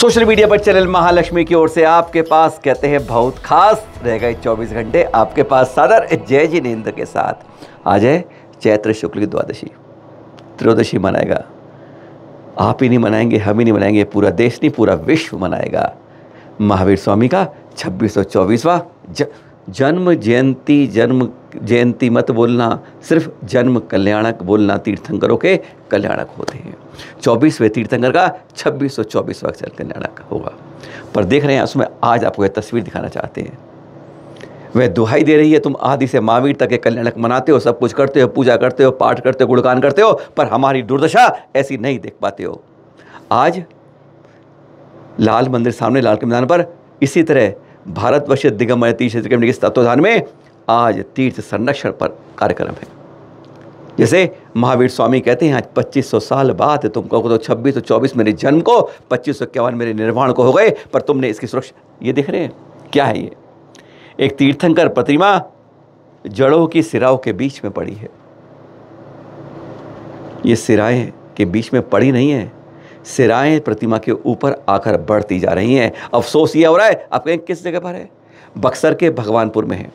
Social media पर channel Mahalakshmi की ओर से आपके पास कहते हैं बहुत खास रहेगा 24 घंटे आपके पास सादर जय जिनेंद्र के साथ। आज है चैत्र शुक्ल की द्वादशी, त्रयोदशी मनाएगा। आप ही नहीं मनाएंगे, हम ही नहीं मनाएंगे, पूरा देश नहीं पूरा विश्व मनाएगा महावीर स्वामी का 2624वां जन्म जयंती मत बोलना, सिर्फ जन्म कल्याणक बोलना, तीर्थंकरों के कल्याणक होते हैं। 24वें तीर्थंकर का 2624वां कल्याणक होगा। पर देख रहे हैं उसमें आज आपको यह तस्वीर दिखाना चाहते हैं। वह दुहाई दे रही है, तुम आदि से महावीर तक के कल्याणक मनाते हो, सब कुछ करते हो, पूजा करते हो, पाठ करते हो, गुणगान करते हो, पर हमारी दुर्दशा ऐसी नहीं देख पाते हो। आज लाल मंदिर सामने लाल के मैदान पर इसी तरह भारतवर्ष दिगंबर तीर्थ क्षेत्र कमेटी के तत्वाधान में आज तीर्थ संरक्षण पर कार्यक्रम है। जैसे महावीर स्वामी कहते हैं आज 2500 साल बाद तुमको तो 2624 मेरे जन्म को, 2551 मेरे निर्वाण को हो गए, पर तुमने इसकी सुरक्षा। ये देख रहे हैं क्या है? ये एक तीर्थंकर प्रतिमा जड़ों की सिराओं के बीच में पड़ी है। ये सिराएं के बीच में पड़ी नहीं है, सिराएं प्रतिमा के ऊपर आकर बढ़ती जा रही हैं। अफसोस ये हो रहा है, आप कहें किस जगह पर है? बक्सर के भगवानपुर में है।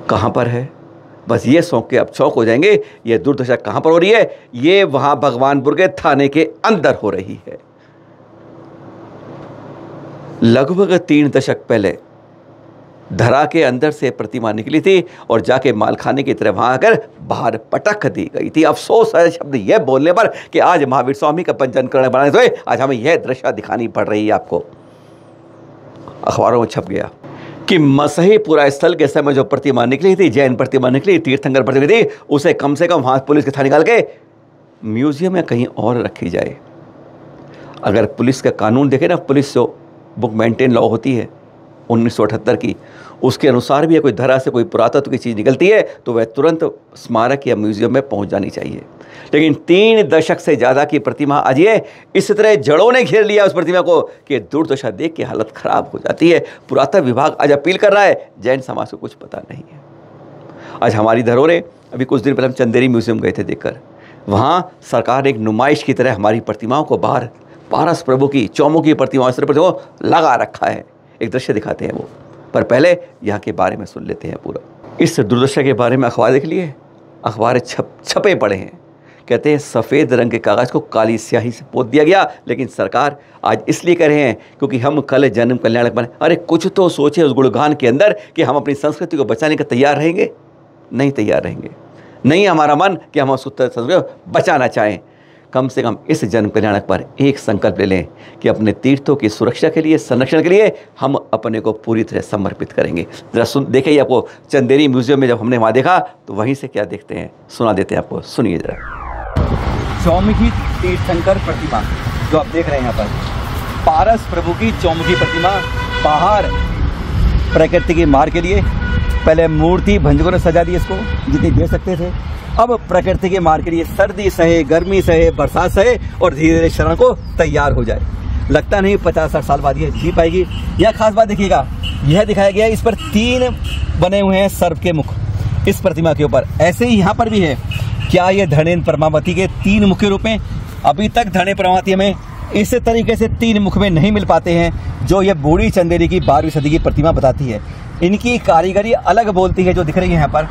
कहां पर है? बस ये सोच के अब चौंक हो जाएंगे, ये दुर्दशा कहां पर हो रही है? ये वहां भगवानपुर के थाने के अंदर हो रही है। लगभग 3 दशक पहले धरा के अंदर से प्रतिमा निकली थी और जाके मालखाने की तरह वहां आकर बाहर पटक दी गई थी। अफसोस है शब्द यह बोलने पर कि आज महावीर स्वामी का पंचकरण बनाने से आज हमें यह दृश्य दिखानी पड़ रही है। आपको अखबारों में छप गया कि मसहीपुरा स्थल के समय जो प्रतिमा निकली थी, जैन प्रतिमा निकली, तीर्थंकर प्रतिमा थी, उसे कम से कम वहां पुलिस के थाने निकाल के म्यूजियम में कहीं और रखी जाए। अगर पुलिस का कानून देखे ना, पुलिस जो बुक मेंटेन लॉ होती है 1978 की, उसके अनुसार भी कोई धरा से कोई पुरातत्व की चीज़ निकलती है तो वह तुरंत स्मारक या म्यूजियम में पहुंच जानी चाहिए। लेकिन 3 दशक से ज़्यादा की प्रतिमा आज ये इस तरह जड़ों ने घेर लिया उस प्रतिमा को कि दुर्दशा देख के हालत खराब हो जाती है। पुरातत्व विभाग आज अपील कर रहा है, जैन समाज को कुछ पता नहीं है। आज हमारी धरोहरें, अभी कुछ दिन पहले हम चंदेरी म्यूजियम गए थे देखकर, वहाँ सरकार ने एक नुमाइश की तरह हमारी प्रतिमाओं को बाहर पारस प्रभु की चौमुखी प्रतिमाओं को लगा रखा है। एक दृश्य दिखाते हैं वो, पर पहले यहाँ के बारे में सुन लेते हैं पूरा। इस दुर्दशा के बारे में अखबार देख लिए, अखबार छपे पड़े हैं। कहते हैं सफ़ेद रंग के कागज़ को काली स्याही से पोत दिया गया, लेकिन सरकार आज इसलिए कर रहे हैं क्योंकि हम कल जन्म कल्याणक बने। अरे कुछ तो सोचे उस गुणगान के अंदर कि हम अपनी संस्कृति को बचाने का तैयार रहेंगे। नहीं तैयार रहेंगे, नहीं हमारा मन कि हम उस संस्कृति को बचाना चाहें। कम से कम इस जन्म कल्याणक पर एक संकल्प ले लें कि अपने तीर्थों की सुरक्षा के लिए, संरक्षण के लिए हम अपने को पूरी तरह समर्पित करेंगे। जरा देखिए, आपको चंदेरी म्यूजियम में जब हमने वहाँ देखा तो वहीं से क्या देखते हैं सुना देते हैं आपको, सुनिए जरा। चौमुखी तीर्थंकर प्रतिमा जो आप देख रहे हैं यहाँ पर, पारस प्रभु की चौमुखी प्रतिमा बाहर प्रकृति की मार के लिए पहले मूर्ति भंजकों ने सजा दी, इसको जितनी दे सकते थे। अब प्रकृति के मार के लिए सर्दी सहे, गर्मी सहे, बरसात सहे और धीरे धीरे शरण को तैयार हो जाए। लगता नहीं 50-60 साल बाद ये जी पाएगी। यह खास बात देखिएगा, यह दिखाया गया इस पर 3 बने हुए हैं सर्प के मुख इस प्रतिमा के ऊपर। ऐसे ही यहाँ पर भी है। क्या ये धनेन्द्र परमावती के 3 मुख्य रूप हैं? अभी तक धनेन्द्र परमावती हमें इस तरीके से 3 मुख में नहीं मिल पाते हैं जो ये बूढ़ी चंदेरी की 12वीं सदी की प्रतिमा बताती है। इनकी कारीगरी अलग बोलती है। जो दिख रही है यहाँ पर,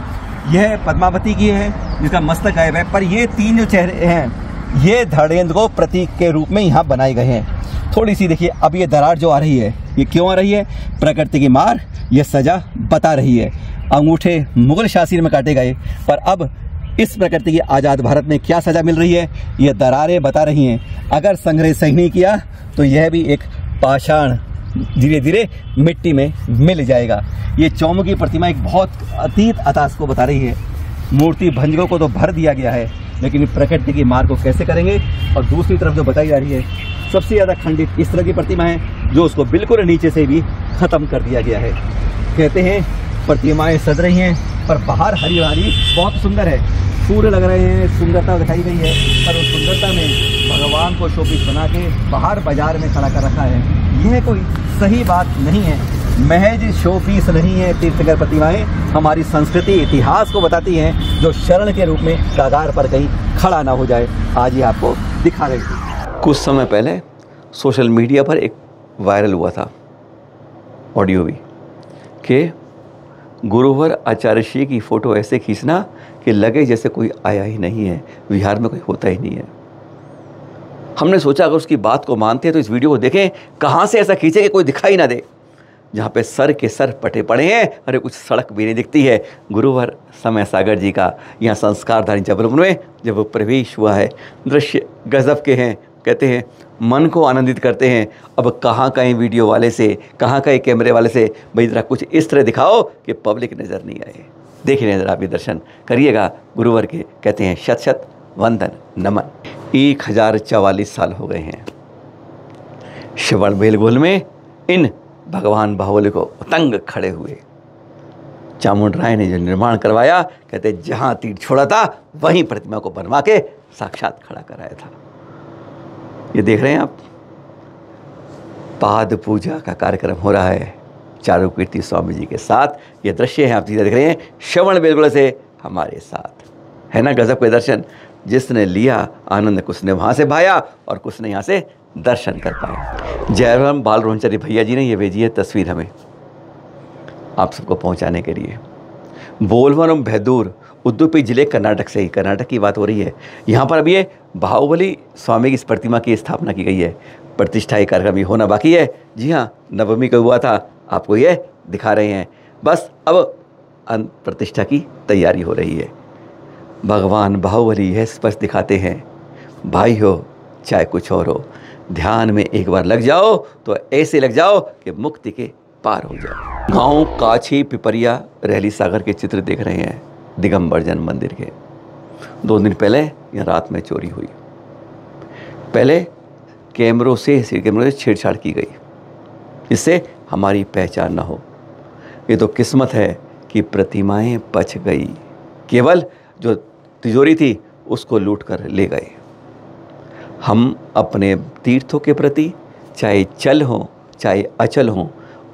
यह पद्मावती की है जिसका मस्तक गायब है, पर ये 3 जो चेहरे हैं ये धनेन्द्र को प्रतीक के रूप में यहाँ बनाए गए हैं। थोड़ी सी देखिए, अब ये दरार जो आ रही है ये क्यों आ रही है? प्रकृति की मार ये सजा बता रही है। अंगूठे मुगल शासन में काटे गए, पर अब इस प्रकृति की आज़ाद भारत में क्या सजा मिल रही है ये दरारें बता रही हैं। अगर संग्रह सही नहीं किया तो यह भी एक पाषाण धीरे धीरे मिट्टी में मिल जाएगा। ये चौमुखी प्रतिमा एक बहुत अतीत इतिहास को बता रही है। मूर्ति भंजकों को तो भर दिया गया है, लेकिन प्रकृति की मार को कैसे करेंगे? और दूसरी तरफ जो बताई जा रही है, सबसे ज़्यादा खंडित इस तरह की प्रतिमा है जो उसको बिल्कुल नीचे से भी ख़त्म कर दिया गया है। कहते हैं प्रतिमाएं सज रही हैं, पर बाहर हरी हरी बहुत सुंदर है, सूर्य लग रहे हैं, सुंदरता दिखाई गई है, पर उस सुंदरता में भगवान को शोपीस बना के बाहर बाजार में खड़ा कर रखा है। यह कोई सही बात नहीं है। महज शोपीस नहीं है तीर्थंकर प्रतिमाएं, हमारी संस्कृति इतिहास को बताती हैं जो शरण के रूप में कागार पर कहीं खड़ा ना हो जाए। आज ये आपको दिखा रही थी। कुछ समय पहले सोशल मीडिया पर एक वायरल हुआ था ऑडियो भी कि गुरुवर आचार्य श्री की फ़ोटो ऐसे खींचना कि लगे जैसे कोई आया ही नहीं है, विहार में कोई होता ही नहीं है। हमने सोचा अगर उसकी बात को मानते हैं तो इस वीडियो को देखें, कहाँ से ऐसा खींचे कि कोई दिखाई ना दे, जहाँ पे सर के सर पटे पड़े हैं, अरे कुछ सड़क भी नहीं दिखती है। गुरुवर समय सागर जी का यहाँ संस्कारधारी जबलपुर में जब वो प्रवेश हुआ है, दृश्य गजब के हैं। कहते हैं मन को आनंदित करते हैं। अब कहाँ कहीं वीडियो वाले से, कहाँ कहीं कैमरे वाले से, भाई ज़रा कुछ इस तरह दिखाओ कि पब्लिक नज़र नहीं आए। देखिए ज़रा आप ये दर्शन करिएगा गुरुवर के। कहते हैं शत शत वंदन नमन। 1044 साल हो गए हैं श्रवण बेलगोल में इन भगवान बाहुबली को उतंग खड़े हुए। चामुंड राय ने जो निर्माण करवाया, कहते जहाँ तीर छोड़ा था वहीं प्रतिमा को बनवा के साक्षात खड़ा कराया था। ये देख रहे हैं आप, पाद पूजा का कार्यक्रम हो रहा है चारुकीर्ति स्वामी जी के साथ। ये दृश्य है आप सीधे देख रहे हैं श्रवण बेलगोल से हमारे साथ, है ना गजब के दर्शन। जिसने लिया आनंद कुछ ने वहाँ से भाया और कुछ ने यहाँ से दर्शन कर पाया। जयराम बाल रोहनचरी भैया जी ने ये भेजी है तस्वीर हमें आप सबको पहुँचाने के लिए। बोलवरम भैदूर उडुपी जिले कर्नाटक से ही, कर्नाटक की बात हो रही है। यहाँ पर अभी ये बाहुबली स्वामी की इस प्रतिमा की स्थापना की गई है। प्रतिष्ठा ये कार्यक्रम भी होना बाकी है। जी हाँ, नवमी को हुआ था, आपको ये दिखा रहे हैं। बस अब प्रतिष्ठा की तैयारी हो रही है। भगवान बाहुबली यह स्पष्ट दिखाते हैं, भाई हो चाहे कुछ और हो, ध्यान में एक बार लग जाओ तो ऐसे लग जाओ कि मुक्ति के पार हो जाओ। गांव काछी पिपरिया रहली सागर के चित्र देख रहे हैं दिगंबर जैन मंदिर के। 2 दिन पहले यहाँ रात में चोरी हुई। पहले कैमरों से छेड़छाड़ की गई, इससे हमारी पहचान ना हो। ये तो किस्मत है कि प्रतिमाएं बच गई, केवल जो तिजोरी थी उसको लूट कर ले गए। हम अपने तीर्थों के प्रति चाहे चल हों चाहे अचल हों,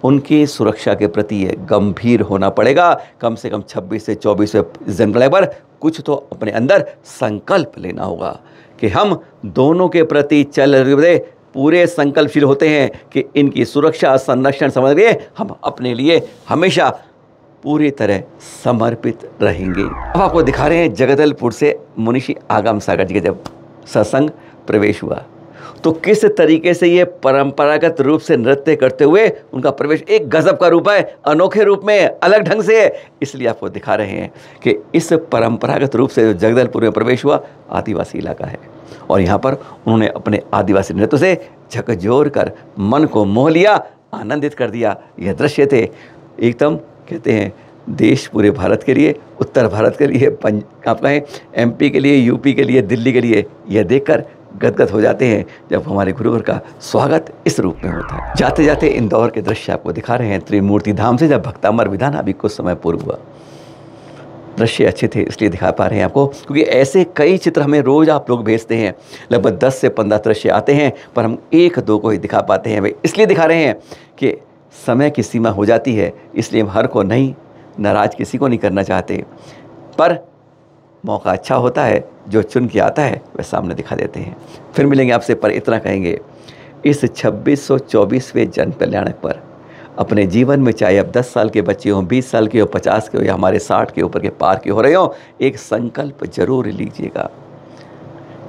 उनकी सुरक्षा के प्रति ये गंभीर होना पड़ेगा। कम से कम 26 से 24वें जन्मदिन पर कुछ तो अपने अंदर संकल्प लेना होगा कि हम दोनों के प्रति चल रहे पूरे संकल्पशील होते हैं कि इनकी सुरक्षा संरक्षण समझ लिए हम अपने लिए हमेशा पूरी तरह समर्पित रहेंगे। अब आपको दिखा रहे हैं जगदलपुर से मुनिषी आगम सागर जी के जब सत्संग प्रवेश हुआ तो किस तरीके से ये परंपरागत रूप से नृत्य करते हुए उनका प्रवेश एक गजब का रूप है, अनोखे रूप में, अलग ढंग से है। इसलिए आपको दिखा रहे हैं कि इस परंपरागत रूप से जो जगदलपुर में प्रवेश हुआ आदिवासी इलाका है और यहाँ पर उन्होंने अपने आदिवासी नृत्य से झकझोर कर मन को मोह लिया, आनंदित कर दिया। यह दृश्य थे एकदम, कहते हैं देश पूरे भारत के लिए, उत्तर भारत के लिए, आप कहें MP के लिए, UP के लिए, दिल्ली के लिए, यह देखकर गदगद हो जाते हैं जब हमारे गुरुवर का स्वागत इस रूप में होता है। जाते जाते इंदौर के दृश्य आपको दिखा रहे हैं त्रिमूर्ति धाम से जब भक्तामर विधान अभी कुछ समय पूर्व हुआ। दृश्य अच्छे थे इसलिए दिखा पा रहे हैं आपको, क्योंकि ऐसे कई चित्र हमें रोज आप लोग भेजते हैं। लगभग 10 से 15 दृश्य आते हैं पर हम 1-2 को ही दिखा पाते हैं। भाई इसलिए दिखा रहे हैं कि समय की सीमा हो जाती है, इसलिए हम हर को नहीं, नाराज किसी को नहीं करना चाहते, पर मौका अच्छा होता है जो चुन के आता है वह सामने दिखा देते हैं। फिर मिलेंगे आपसे, पर इतना कहेंगे इस 2624वें जन्म कल्याणक पर अपने जीवन में चाहे अब 10 साल के बच्चे हों, 20 साल के हो, 50 के हो या हमारे 60 के ऊपर के पार के हो रहे हो, एक संकल्प जरूर लीजिएगा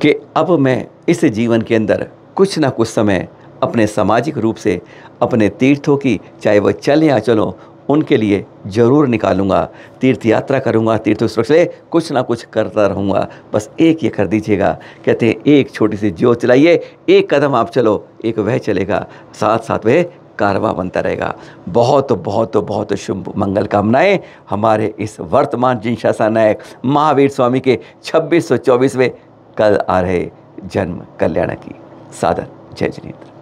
कि अब मैं इस जीवन के अंदर कुछ ना कुछ समय अपने सामाजिक रूप से अपने तीर्थों की, चाहे वह चल या चलो, उनके लिए ज़रूर निकालूंगा। तीर्थ यात्रा करूंगा, तीर्थ सुरक्षा से कुछ ना कुछ करता रहूँगा। बस एक ये कर दीजिएगा, कहते हैं एक छोटी सी ज्योत चलाइए, एक कदम आप चलो, एक वह चलेगा, साथ साथ वह कारवा बनता रहेगा। बहुत बहुत बहुत शुभ मंगल कामनाएं हमारे इस वर्तमान जिनशासन नायक महावीर स्वामी के 2624वें कल आ रहे जन्म कल्याण की। सादर जय जिनेन्द्र।